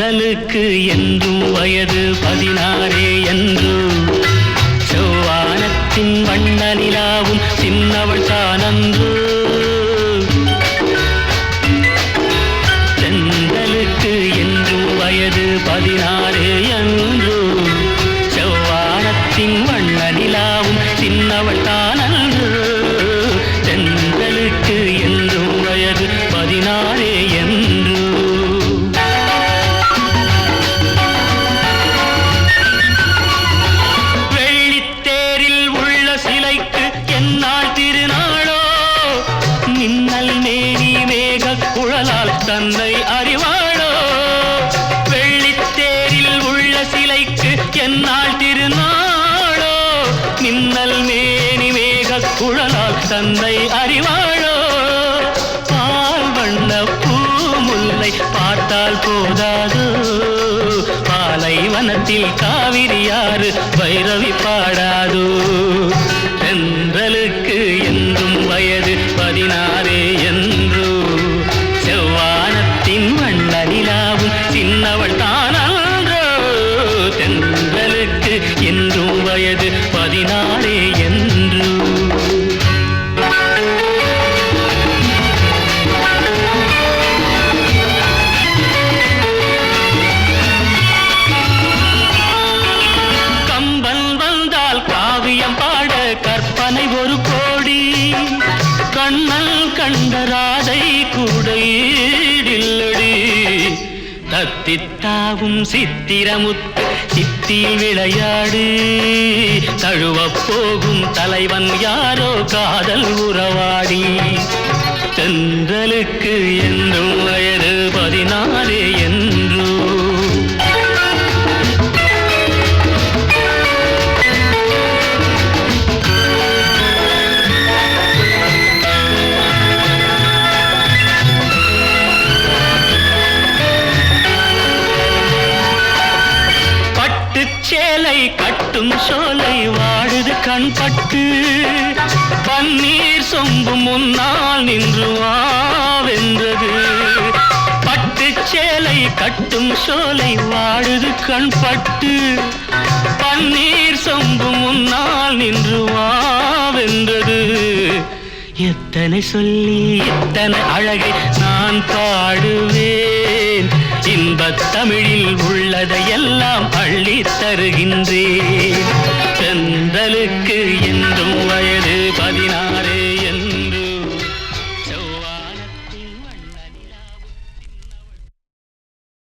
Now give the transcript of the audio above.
தென்றலுக்கு என்றும் வயது 16 என்று செவ்வானத்தின் வண்ண நிலாவும் சின்னவள் தானன்று தென்றலுக்கு என்றும் வயது 16 என்று செவ்வானத்தின் வண்ண நிலாவும் சின்னவள் தானன்று தென்றலுக்கு என்றும் வயது 16 என்று தன்னை அறிவாளோ வெள்ளித்தேரில் உள்ள சிலைக்கு என்னால் திருநாளோ மின்னல் மேனி மேக குழலால் தன்னை அறிவாளோ பால் வண்ண பூமுல்லை பார்த்தால் போதாதோ பாலைவனத்தில் காவிரியாறு பைரவி பாடாதோ தென்றலுக்கு என்றும் வயது 16 என்று நிலாவும் சின்னவள் தானன்றோ தென்றலுக்கு என்றும் வயது 16 என்று கம்பன் வந்தால் காவியம் பாட கற்பனை ஒரு கோடி கண்ணல் கண்ட ராதை கூட ஈடில்லடி தத்தித்தாவும் சித்திரமுத்து சித்தியில் விளையாடு தழுவப் போகும் தலைவன் யாரோ காதல் உறவாடி தென்றலுக்கு என்றும் வயது 16 என்று சேலை கட்டும் சோலை வாடுது கண்பட்டு பன்னீர் சொம்பு முன்னால் நின்று வாவென்றது பட்டு சேலை கட்டும் சோலை வாடுது கண்பட்டு பன்னீர் சொம்பு முன்னால் நின்று வாவென்றது எத்தனை சொல்லி எத்தனை அழகை நான் பாடுவேன் இன்பத் தமிழில் உள்ளதையெல்லாம் அள்ளித் தருகின்றேன்